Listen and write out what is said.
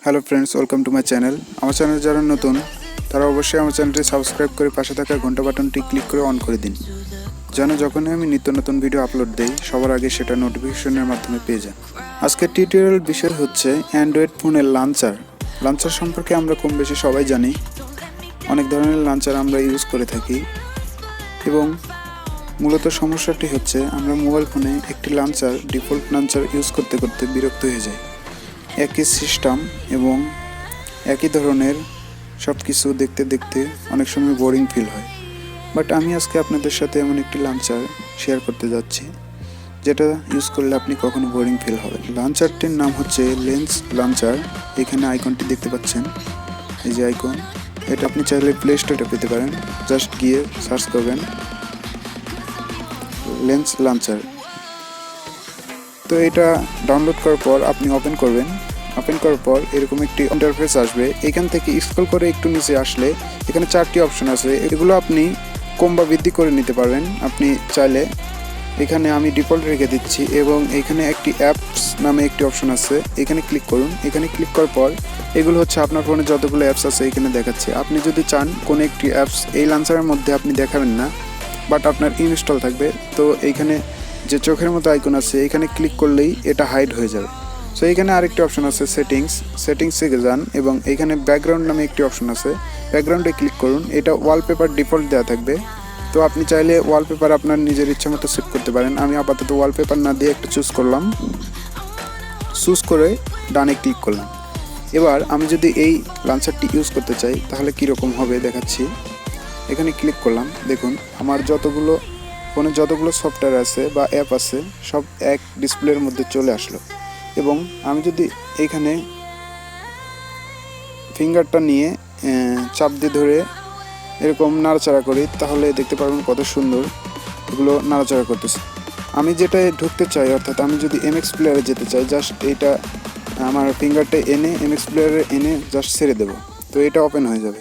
Hello friends, welcome to my channel. আমার channel যারা নতুন তারা অবশ্যই আমার চ্যানেলটি সাবস্ক্রাইব করে পাশে থাকা ঘন্টা বাটনটি ক্লিক করে অন করে দিন, যেন যখনই আমি নিত্য নতুন ভিডিও আপলোড দেই সবার আগে সেটা নোটিফিকেশনের মাধ্যমে পেয়ে যান। আজকের টিউটোরিয়াল বিষয় হচ্ছে অ্যান্ড্রয়েড ফোনের লাঞ্চার সম্পর্কে আমরা কম বেশি সবাই জানি। অনেক ধরনের লাঞ্চার আমরা ইউজ করে থাকি এবং মূলত সমস্যাটি হচ্ছে আমরা মোবাইল ফোনে একটি ডিফল্ট লাঞ্চার ইউজ করতে করতে বিরক্ত হয়ে যাই। একই সিস্টেম এবং একই ধরনের সব কিছু দেখতে দেখতে অনেক সময় বোরিং ফিল হয়। বাট আমি আজকে আপনাদের সাথে এমন একটি লাঞ্চার শেয়ার করতে যাচ্ছি যেটা ইউজ করলে আপনি কখনো বোরিং ফিল হবে। লাঞ্চারটির নাম হচ্ছে লেন্স লাঞ্চার। এখানে আইকনটি দেখতে পাচ্ছেন, এই যে আইকন, এটা আপনি চাইলে প্লে স্টোরে পেতে পারেন। জাস্ট গিয়ে সার্চ করবেন লেন্স লাঞ্চার। তো এটা ডাউনলোড করার পর আপনি ওপেন করার পর এরকম একটি ইন্টারফেস আসবে। এখান থেকে স্ক্রল করে একটু নিচে আসলে এখানে 4টি অপশন আছে। এগুলো আপনি কম বা বৃদ্ধি করে নিতে পারবেন আপনি চাইলে। এখানে আমি ডিফল্ট রেখে দিচ্ছি এবং এখানে একটি অ্যাপস নামে একটি অপশন আছে, এখানে ক্লিক করুন। এখানে ক্লিক করার পর এগুলো হচ্ছে আপনার ফোনে যতগুলো অ্যাপস আছে এখানে দেখাচ্ছে। আপনি যদি চান কোনো একটি অ্যাপস এই লাঞ্চারের মধ্যে আপনি দেখাবেন না, বাট আপনার ইনস্টল থাকবে, তো এইখানে যে চোখের মতো আইকন আছে এখানে ক্লিক করলেই এটা হাইড হয়ে যাবে। সো এখানে আরেকটি অপশন আছে সেটিংসে যান এবং এখানে ব্যাকগ্রাউন্ড নামে একটি অপশন আছে, ব্যাকগ্রাউন্ডে ক্লিক করুন। এটা ওয়ালপেপার ডিফল্ট দেওয়া থাকবে, তো আপনি চাইলে ওয়ালপেপার আপনার নিজের ইচ্ছা মতো সেট করতে পারেন। আমি আপাতত ওয়ালপেপার না দিয়ে একটা চুজ করে ডানে ক্লিক করলাম। এবার আমি যদি এই লাঞ্চারটি ইউজ করতে চাই তাহলে কীরকম হবে দেখাচ্ছি। এখানে ক্লিক করলাম, দেখুন আমার ফোনে যতগুলো সফটওয়্যার আছে বা অ্যাপ আছে সব এক ডিসপ্লের মধ্যে চলে আসলো। এবং আমি যদি এইখানে ফিঙ্গারটা নিয়ে চাপ দিয়ে ধরে এরকম নাড়াচাড়া করি তাহলে দেখতে পারবেন কত সুন্দর এগুলো নাড়াচাড়া করতেছে। আমি যেটা ঢুকতে চাই, অর্থাৎ আমি যদি এমএক্স প্লেয়ারে যেতে চাই, জাস্ট এইটা আমার ফিঙ্গারটা এনে এমএক্স প্লেয়ারে এনে জাস্ট ছেড়ে দেবো, তো এটা ওপেন হয়ে যাবে।